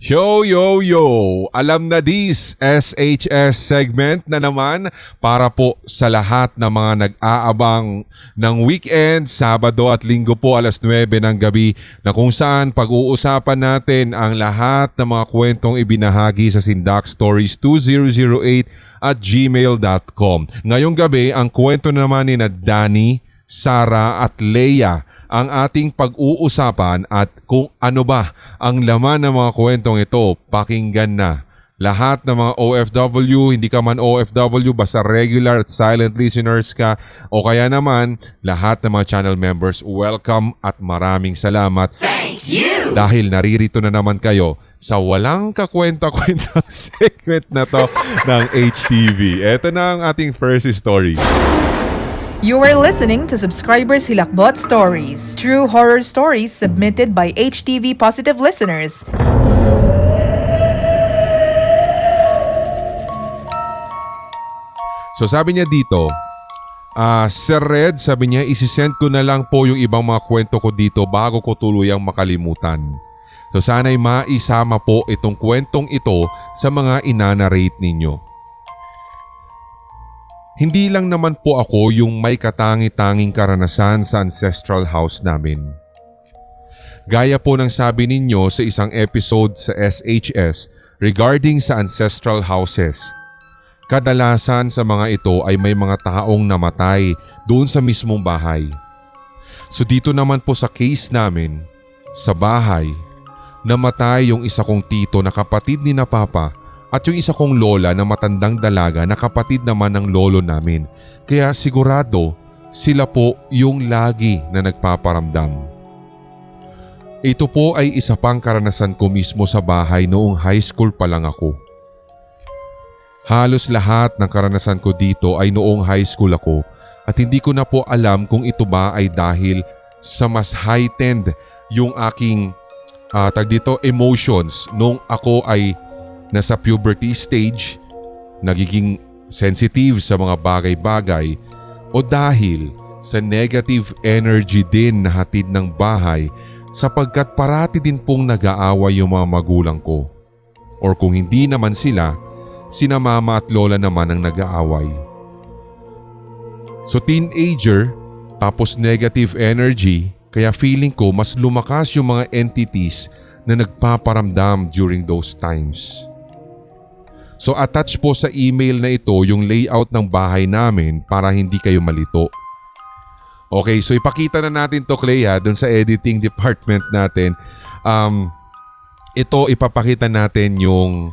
Yo! Alam na this SHS segment na naman para po sa lahat ng mga nag-aabang ng weekend, Sabado at Linggo po alas 9 ng gabi na kung saan pag-uusapan natin ang lahat ng mga kwentong ibinahagi sa sindakstories2008@gmail.com. Ngayong gabi, ang kwento naman ni na Danny, Sarah at Leia ang ating pag-uusapan at kung ano ba ang laman ng mga kwentong ito, pakinggan na. Lahat ng mga OFW, hindi ka man OFW, basta regular at silent listeners ka o kaya naman lahat ng mga channel members, welcome at maraming salamat. Thank you! Dahil naririto na naman kayo sa walang kakwenta-kwenta segment na to ng HTV. Ito na ang ating first story. You are listening to Subscribers Hilakbot Stories, true horror stories submitted by HTV Positive listeners. So sabi niya dito, Sir Red, sabi niya isisend ko na lang po yung ibang mga kwento ko dito bago ko tuluyang makalimutan. So sana'y maisama po itong kwentong ito sa mga inanarrate ninyo. Hindi lang naman po ako yung may katangi-tanging karanasan sa ancestral house namin. Gaya po ng sabi ninyo sa isang episode sa SHS regarding sa ancestral houses. Kadalasan sa mga ito ay may mga taong namatay doon sa mismong bahay. So dito naman po sa case namin, sa bahay, namatay yung isa kong tito na kapatid ni na Papa at yung isa kong lola na matandang dalaga na kapatid naman ng lolo namin. Kaya sigurado sila po yung lagi na nagpaparamdam. Ito po ay isa pang karanasan ko mismo sa bahay noong high school pa lang ako. Halos lahat ng karanasan ko dito ay noong high school ako at hindi ko na po alam kung ito ba ay dahil sa mas heightened yung aking emotions nung ako ay nasa puberty stage, nagiging sensitive sa mga bagay-bagay o dahil sa negative energy din na hatid ng bahay sapagkat parati din pong nag-aaway yung mga magulang ko. Or kung hindi naman sila, sina mama at lola naman ang nag-aaway. So teenager, tapos negative energy, kaya feeling ko mas lumakas yung mga entities na nagpaparamdam during those times. So attach po sa email na ito yung layout ng bahay namin para hindi kayo malito. Okay, so ipakita na natin to Clea dun sa editing department natin. Ito ipapakita natin yung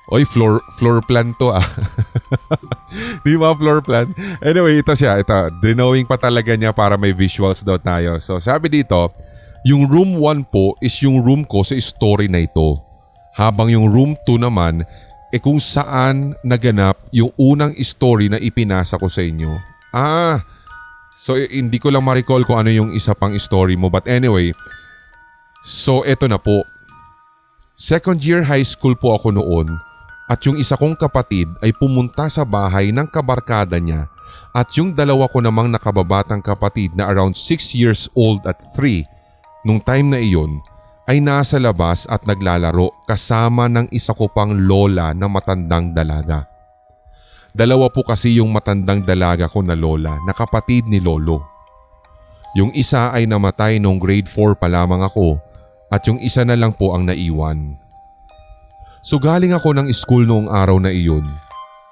floor plan to . Di ba floor plan? Anyway, ito siya. Ito, drawing pa talaga niya para may visuals daw tayo. So sabi dito, yung room 1 po is yung room ko sa story na ito. Habang yung room 2 naman kung saan naganap yung unang story na ipinasa ko sa inyo. So hindi ko lang ma-recall kung ano yung isa pang story mo. But anyway, so eto na po. Second year high school po ako noon at yung isa kong kapatid ay pumunta sa bahay ng kabarkada niya at yung dalawa ko namang nakababatang kapatid na around 6 years old at 3 nung time na iyon ay nasa labas at naglalaro kasama ng isa ko pang lola na matandang dalaga. Dalawa po kasi yung matandang dalaga ko na lola na kapatid ni lolo. Yung isa ay namatay noong grade 4 pa lamang ako at yung isa na lang po ang naiwan. So galing ako ng school noong araw na iyon.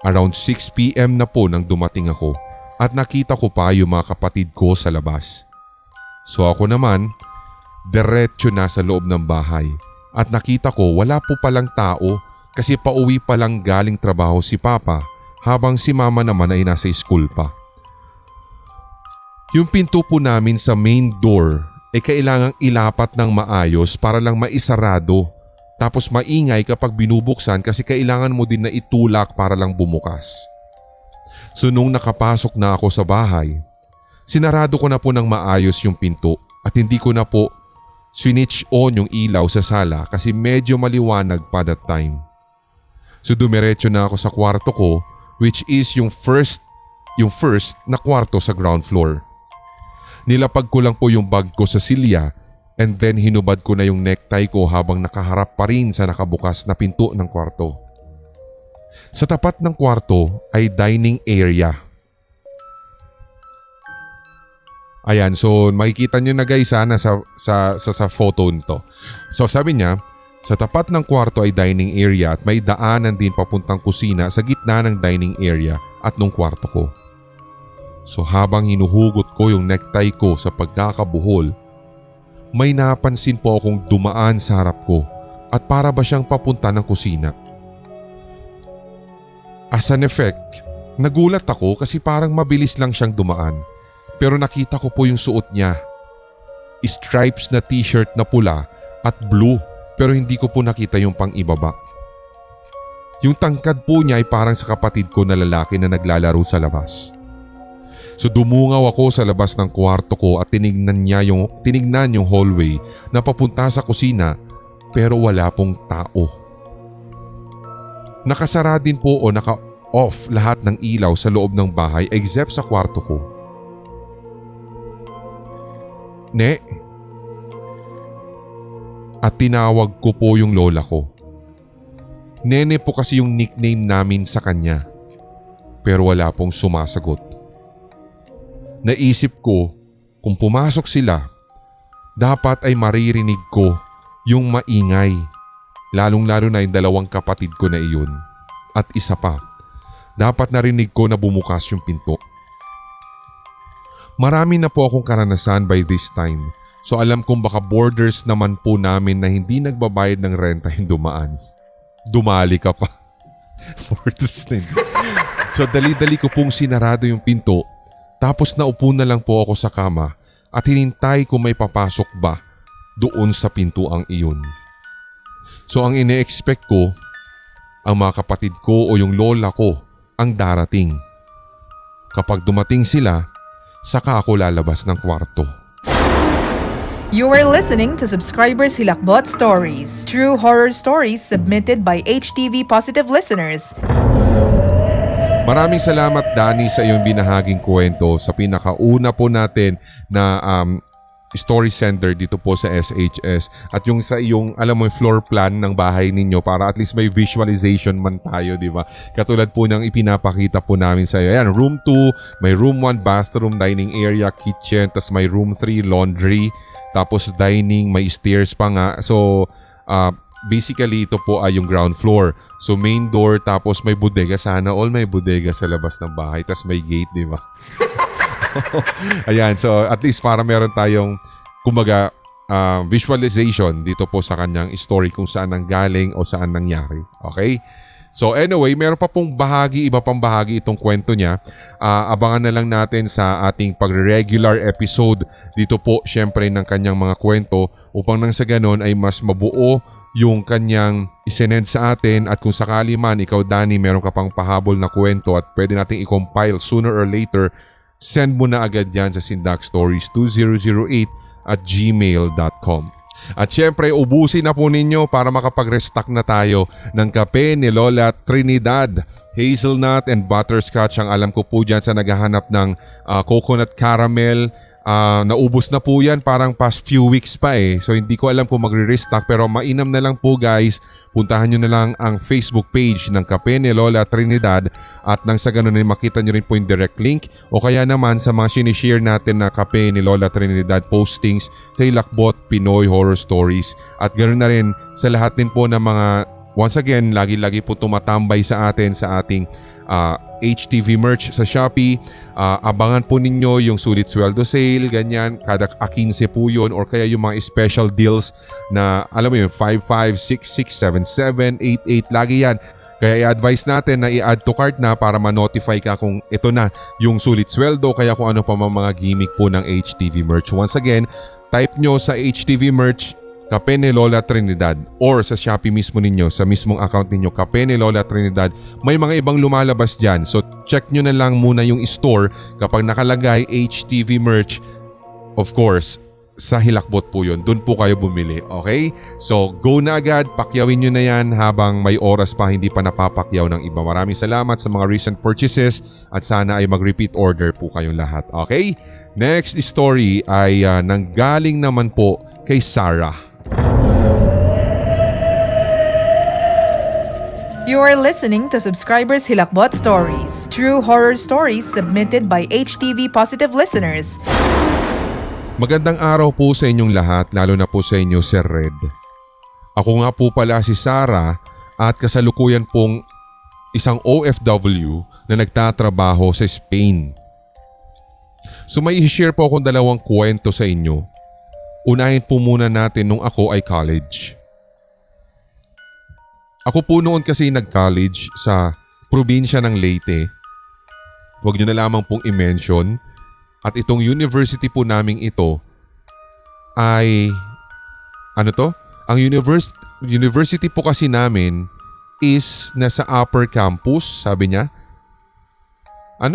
Around 6 PM na po nang dumating ako at nakita ko pa yung mga kapatid ko sa labas. So ako naman, diretso na sa loob ng bahay at nakita ko wala po palang tao kasi pauwi pa lang galing trabaho si Papa habang si Mama naman ay nasa school pa. Yung pinto po namin sa main door ay kailangang ilapat ng maayos para lang maisarado tapos maingay kapag binubuksan kasi kailangan mo din na itulak para lang bumukas. So nung nakapasok na ako sa bahay, sinarado ko na po ng maayos yung pinto at hindi ko na po switch on yung ilaw sa sala kasi medyo maliwanag pa that time. So dumiretso na ako sa kwarto ko which is yung first na kwarto sa ground floor. Nilapag ko lang po yung bag ko sa silya And then hinubad ko na yung necktie ko habang nakaharap pa rin sa nakabukas na pinto ng kwarto. Sa tapat ng kwarto ay dining area. Ayan, so makikita nyo na guys sana sa photo nito. So sabi niya, sa tapat ng kwarto ay dining area at may daanan din papuntang kusina sa gitna ng dining area at nung kwarto ko. So habang hinuhugot ko yung necktie ko sa pagkakabuhol, may napansin po akong dumaan sa harap ko at para ba siyang papunta ng kusina. As an effect, nagulat ako kasi parang mabilis lang siyang dumaan. Pero nakita ko po yung suot niya. Stripes na t-shirt na pula at blue pero hindi ko po nakita yung pang-ibaba. Yung tangkad po niya ay parang sa kapatid ko na lalaki na naglalaro sa labas. So dumungaw ako sa labas ng kwarto ko at tinignan yung hallway na papunta sa kusina pero wala pong tao. Nakasara din po o naka-off lahat ng ilaw sa loob ng bahay except sa kwarto ko. Ne? At tinawag ko po yung lola ko. Nene po kasi yung nickname namin sa kanya. Pero wala pong sumasagot. Naisip ko kung pumasok sila, dapat ay maririnig ko yung maingay. Lalong-lalo na yung dalawang kapatid ko na iyon. At isa pa, dapat narinig ko na bumukas yung pinto. Marami na po akong karanasan by this time. So alam kong baka borders naman po namin na hindi nagbabayad ng renta yung dumaan. Dumali ka pa. Borders na yun. So dali-dali ko pong sinarado yung pinto. Tapos naupo na lang po ako sa kama at hinintay kung may papasok ba doon sa pintuang iyon. So ang ine-expect ko, ang mga kapatid ko o yung lola ko ang darating. Kapag dumating sila, saka ako lalabas ng kwarto. You are listening to Subscribers Hilakbot Stories, true horror stories submitted by HTV Positive listeners. Maraming salamat Danny sa iyong binahaging kwento sa pinakauna po natin na story sender dito po sa SHS at yung sa iyong alam mo yung floor plan ng bahay ninyo para at least may visualization man tayo, di ba? Katulad po ng ipinapakita po namin sa iyo. Ayan, room 2, may room 1 bathroom, dining area, kitchen, tas may room 3 laundry, tapos dining, may stairs pa nga. So basically ito po ay yung ground floor. So main door tapos may bodega, sana all may bodega sa labas ng bahay, tas may gate, di ba? Ayan, so at least para meron tayong kumbaga visualization dito po sa kanyang story kung saan nanggaling o saan nangyari. Okay? So anyway, meron pa pong iba pang bahagi itong kwento niya. Abangan na lang natin sa ating pag-regular episode dito po syempre ng kanyang mga kwento upang nang sa ganon ay mas mabuo yung kanyang isinend sa atin at kung sakali man ikaw Danny meron ka pang pahabol na kwento at pwede nating i-compile sooner or later, send mo na agad yan sa sindakstories2008@gmail.com. At syempre ubusin na po ninyo para makapag-restock na tayo ng kape ni Lola Trinidad. Hazelnut and butterscotch ang alam ko po dyan sa naghahanap ng coconut caramel. Naubos na po yan parang past few weeks pa eh. So hindi ko alam kung magre-restock pero mainam na lang po guys. Puntahan nyo na lang ang Facebook page ng Kape ni Lola Trinidad at nang sa ganun ay makita nyo rin po yung direct link o kaya naman sa mga sinishare natin na Kape ni Lola Trinidad postings sa Hilakbot Pinoy Horror Stories at ganoon na rin sa lahat din po ng mga once again lagi-lagi po tumatambay sa atin sa ating HTV merch sa Shopee. Abangan po ninyo yung sulit sweldo sale, ganyan, kada 15 po yun or kaya yung mga special deals na alam mo yun 55, 66, 77, 88, lagi yan. Kaya i-advise natin na i-add to cart na para ma-notify ka kung ito na yung sulit sweldo kaya kung ano pa mga gimmick po ng HTV merch. Once again, type nyo sa HTV merch Kape ni Lola Trinidad or sa Shopee mismo ninyo, sa mismong account ninyo, Kape ni Lola Trinidad. May mga ibang lumalabas dyan. So check nyo na lang muna yung store kapag nakalagay HTV merch. Of course, sa Hilakbot po yun. Doon po kayo bumili. Okay? So go na agad. Pakyawin nyo na yan habang may oras pa hindi pa napapakyaw ng iba. Maraming salamat sa mga recent purchases at sana ay mag-repeat order po kayong lahat. Okay? Next story ay nanggaling naman po kay Sarah. You are listening to Subscribers Hilakbot Stories, true horror stories submitted by HTV Positive listeners. Magandang araw po sa inyong lahat, lalo na po sa inyo, Sir Red. Ako nga po pala si Sarah at kasalukuyan pong isang OFW na nagtatrabaho sa Spain. So may i-share po akong dalawang kwento sa inyo. Unahin po muna natin nung ako ay college. Ako po noon kasi nag-college sa probinsya ng Leyte. Huwag nyo na lamang pong i-mention. At itong university po naming ito ay Ang university po kasi namin is nasa upper campus, sabi niya.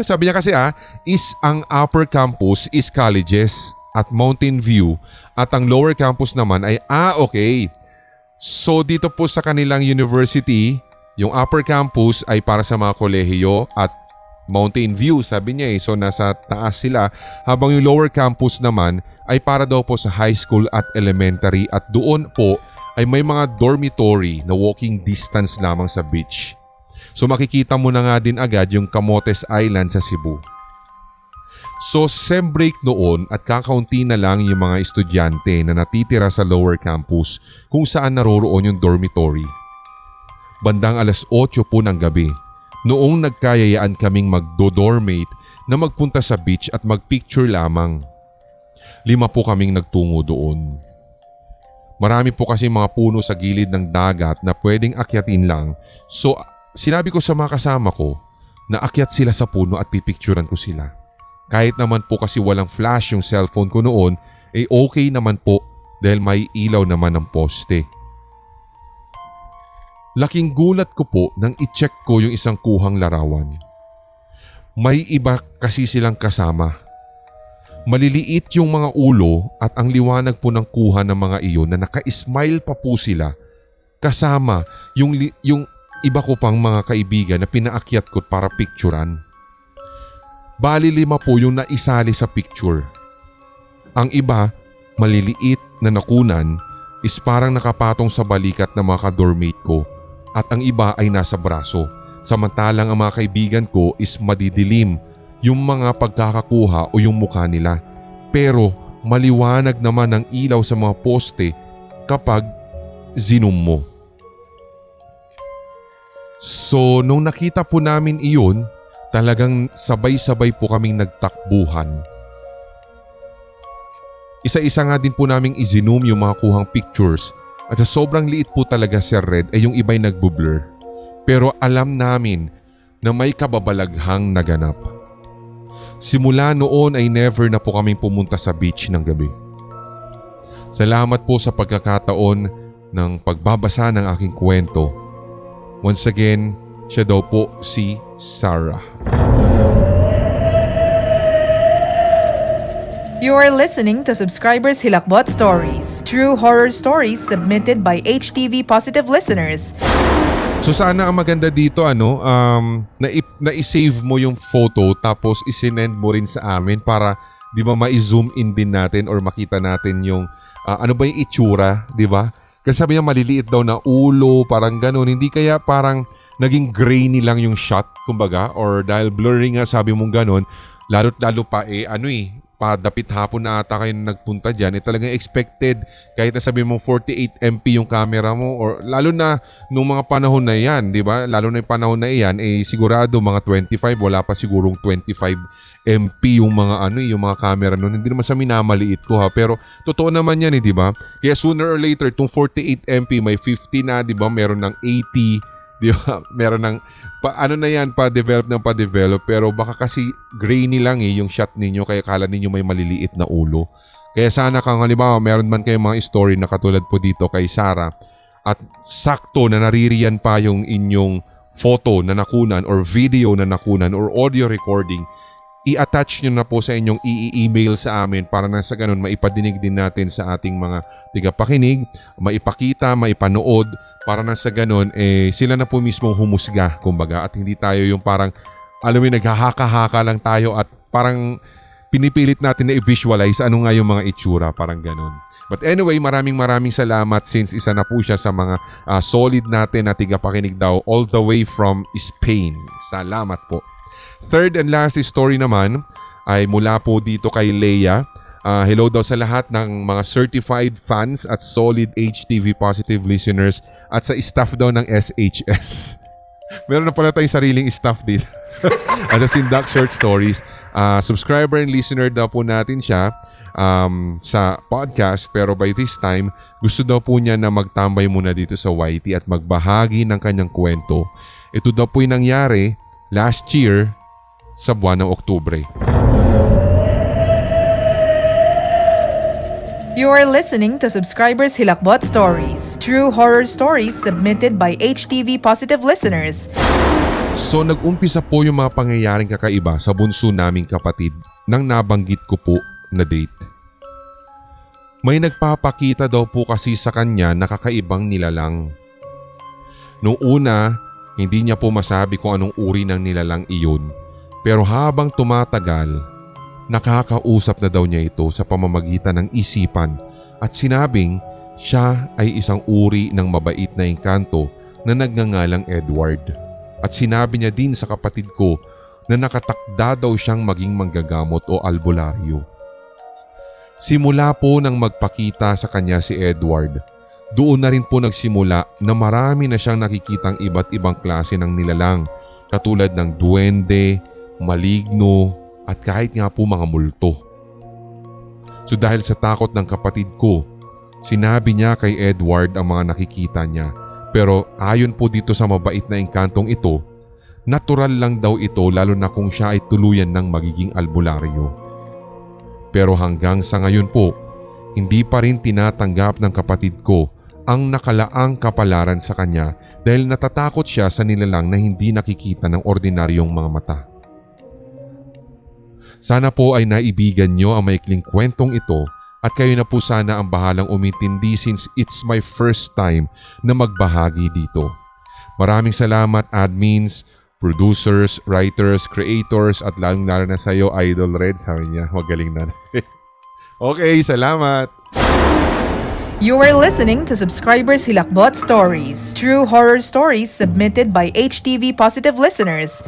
Sabi niya kasi is ang upper campus is colleges at Mountain View at ang lower campus naman ay okay. So dito po sa kanilang university, yung upper campus ay para sa mga kolehiyo at Mountain View, sabi niya so nasa taas sila, habang yung lower campus naman ay para daw po sa high school at elementary at doon po ay may mga dormitory na walking distance lamang sa beach. So makikita mo na nga din agad yung Camotes Island sa Cebu. So sem break noon at kakaunti na lang yung mga estudyante na natitira sa lower campus kung saan naroroon yung dormitory. Bandang 8:00 po ng gabi, noong nagkayayaan kaming magdo-dormate na magpunta sa beach at magpicture lamang. 5 po kaming nagtungo doon. Marami po kasi mga puno sa gilid ng dagat na pwedeng akyatin lang, so sinabi ko sa mga kasama ko na akyat sila sa puno at pipicturan ko sila. Kahit naman po kasi walang flash yung cellphone ko noon, okay naman po dahil may ilaw naman ng poste. Laking gulat ko po nang i-check ko yung isang kuhang larawan. May iba kasi silang kasama. Maliliit yung mga ulo at ang liwanag po ng kuha ng mga iyon na naka-smile pa po sila. Kasama yung iba ko pang mga kaibigan na pinaakyat ko para picturan. Bali 5 po yung naisali sa picture. Ang iba, maliliit na nakunan, is parang nakapatong sa balikat ng mga ka-dormmate ko at ang iba ay nasa braso. Samantalang ang mga kaibigan ko is madidilim yung mga pagkakakuha o yung mukha nila. Pero maliwanag naman ang ilaw sa mga poste kapag zoom mo. So nung nakita po namin iyon, talagang sabay-sabay po kaming nagtakbuhan. Isa-isa nga din po naming i-zoom yung mga kuhang pictures at sa sobrang liit po talaga, Sir Red, ay yung iba'y nagbo-blur. Pero alam namin na may kababalaghang naganap. Simula noon ay never na po kaming pumunta sa beach ng gabi. Salamat po sa pagkakataon ng pagbabasa ng aking kwento. Once again, siya daw po si Sarah. You are listening to Subscribers Hilakbot Stories, true horror stories submitted by HTV Positive listeners. So sana ang maganda dito na-i-save mo yung photo tapos isinend mo rin sa amin para di ba ma-zoom in din natin or makita natin yung ano ba yung itsura, di ba? Kasi sabi niya maliliit daw na ulo, parang ganun. Hindi kaya parang naging grainy lang yung shot, kumbaga, or dahil blurring nga sabi mong ganun, lalo pa padapit hapon na ata kayo nagpunta dyan, talagang expected kahit na sabi mong 48MP yung camera mo or lalo na nung mga panahon na yan, di ba? Lalo na yung panahon na yan, sigurado mga 25, wala pa sigurong 25MP yung mga yung mga camera nun. Hindi naman sa minamaliit ko pero totoo naman yan di ba? Kaya sooner or later, itong 48MP may 50 na, di ba? Meron ng 80, di ba? Meron ng pa-develop pero baka kasi grainy lang yung shot ninyo kaya kala ninyo may maliliit na ulo. Kaya sana kung halimbawa meron man kayong mga story na katulad po dito kay Sarah at sakto na naririyan pa yung inyong photo na nakunan or video na nakunan or audio recording, i-attach nyo na po sa inyong i-email sa amin para na sa ganun maipadinig din natin sa ating mga tigapakinig, maipakita, maipanood para na sa ganun sila na po mismo humusga kumbaga at hindi tayo yung parang alam mo naghahaka-haka lang tayo at parang pinipilit natin na i-visualize ano nga yung mga itsura, parang ganun. But anyway, maraming salamat since isa na po siya sa mga solid natin na tigapakinig daw all the way from Spain. Salamat po. Third and last story naman ay mula po dito kay Leia. Hello daw sa lahat ng mga certified fans at solid HTV positive listeners at sa staff daw ng SHS. Meron na pala tayong sariling staff dito. At sa Sindak Short Stories, subscriber and listener daw po natin siya sa podcast, pero by this time, gusto daw po niya na magtambay muna dito sa YT at magbahagi ng kanyang kwento. Ito daw po yung nangyari last year sa buwan ng Oktubre. You are listening to Subscribers Hilakbot Stories, true horror stories submitted by HTV positive listeners. So nag-umpisa po yung mga pangyayaring kakaiba sa bunso naming kapatid nang nabanggit ko po na date. May nagpapakita daw po kasi sa kanya na kakaibang nilalang. Noong una, hindi niya po masabi kung anong uri ng nilalang iyon. Pero habang tumatagal, nakakausap na daw niya ito sa pamamagitan ng isipan at sinabing siya ay isang uri ng mabait na engkanto na nagngangalang Edward. At sinabi niya din sa kapatid ko na nakatakda daw siyang maging manggagamot o albularyo. Simula po nang magpakita sa kanya si Edward, doon na rin po nagsimula na marami na siyang nakikitang iba't ibang klase ng nilalang katulad ng duwende, maligno, at kahit nga po mga multo. So dahil sa takot ng kapatid ko, sinabi niya kay Edward ang mga nakikita niya. Pero ayon po dito sa mabait na engkantong ito, natural lang daw ito lalo na kung siya ay tuluyan ng magiging albularyo. Pero hanggang sa ngayon po, hindi pa rin tinatanggap ng kapatid ko ang nakalaang kapalaran sa kanya dahil natatakot siya sa nilalang na hindi nakikita ng ordinaryong mga mata. Sana po ay naibigan nyo ang maikling kwentong ito at kayo na po sana ang bahalang umintindi since it's my first time na magbahagi dito. Maraming salamat admins, producers, writers, creators at lalong-lalo na sa iyo Idol Red. Sabi niya, magaling na. Okay, salamat! You are listening to Subscribers Hilakbot Stories, true horror stories submitted by HTV positive listeners.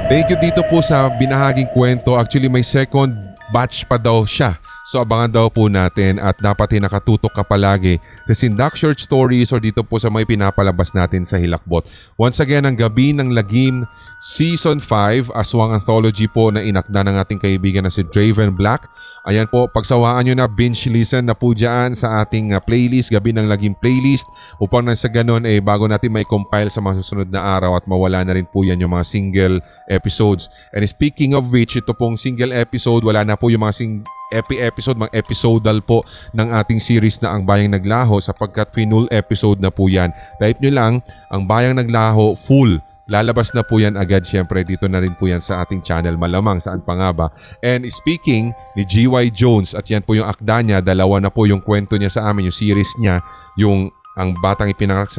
Thank you dito po sa binahaging kwento. Actually may second batch pa daw siya. So abangan daw po natin at dapat nakatutok ka palagi sa Sindak Short Stories or dito po sa may pinapalabas natin sa Hilakbot. Once again, ang Gabi ng Lagim Season 5, aswang anthology po na inakda ng ating kaibigan na si Draven Black. Ayan po, pagsawaan nyo na, binge listen na po dyan sa ating playlist, Gabi ng Lagim playlist, upang nang sa ganun bago natin may compile sa mga susunod na araw at mawala na rin po yan yung mga single episodes. And speaking of which, ito pong single episode, wala na po yung mga episode, mga episodal po ng ating series na Ang Bayang Naglaho sapagkat full episode na po yan. Type nyo lang, Ang Bayang Naglaho full. Lalabas na po yan agad, syempre dito na rin po yan sa ating channel, malamang saan pa nga ba. And speaking ni G.Y. Jones, at yan po yung akda niya, dalawa na po yung kwento niya sa amin, yung series niya, yung Ang Batang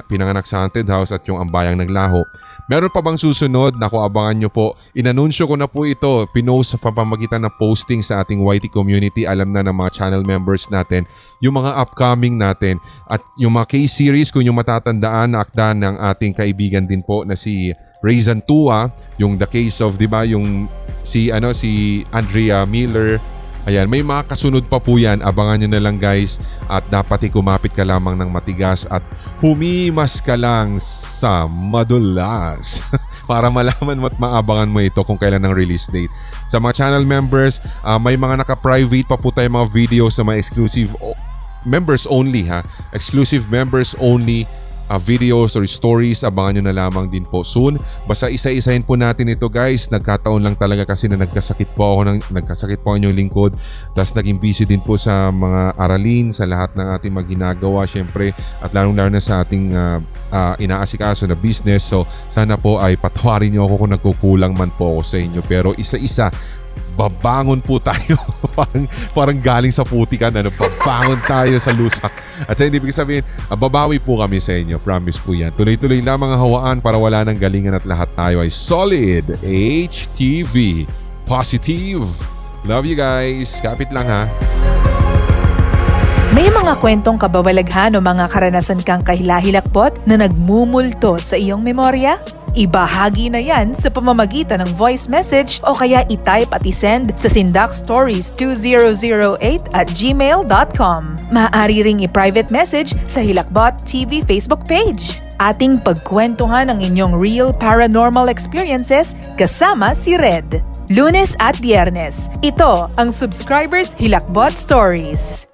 Pinanganak sa Haunted House at yung Ang Bayang Naglaho. Meron pa bang susunod? Naku, abangan nyo po. Inanunsyo ko na po ito. Pinost sa pamamagitan ng posting sa ating YT community. Alam na ng mga channel members natin yung mga upcoming natin. At yung mga case series, kung yung matatandaan na akda ng ating kaibigan din po na si Raisin Tua. Yung The Case of, di ba, yung si Andrea Miller. Ayan, may mga kasunod pa po yan. Abangan nyo na lang guys. At dapat kumapit ka lamang ng matigas at humimas ka lang sa madulas para malaman mo at maabangan mo ito kung kailan ang release date. Sa mga channel members, may mga naka-private pa po tayo mga videos sa mga exclusive members only exclusive members only videos or stories. Abangan nyo na lamang din po soon. Basta isa-isahin po natin ito guys. Nagkataon lang talaga kasi na nagkasakit po ang inyong lingkod. Tapos naging busy din po sa mga aralin, sa lahat ng ating ginagawa syempre. At lalong-lalo na sa ating inaasikaso na business. So sana po ay patawarin nyo ako kung nagkukulang man po ako sa inyo. Pero isa-isa, babangon po tayo. parang galing sa putikan, babangon tayo sa lusak. At hindi ibig sabihin, babawi po kami sa inyo. Promise po yan. Tuloy-tuloy lamang ang hawaan para wala ng galingan at lahat tayo ay solid HTV positive. Love you guys. Kapit lang ha. May mga kwentong kababalaghan o mga karanasan kang kahilahilakbot na nagmumulto sa iyong memorya? Ibahagi na yan sa pamamagitan ng voice message o kaya i-type at i-send sa sindakstories2008@gmail.com. Maaari ring i-private message sa Hilakbot TV Facebook page. Ating pagkwentuhan ang inyong real paranormal experiences kasama si Red. Lunes at Biyernes, ito ang Subscribers Hilakbot Stories.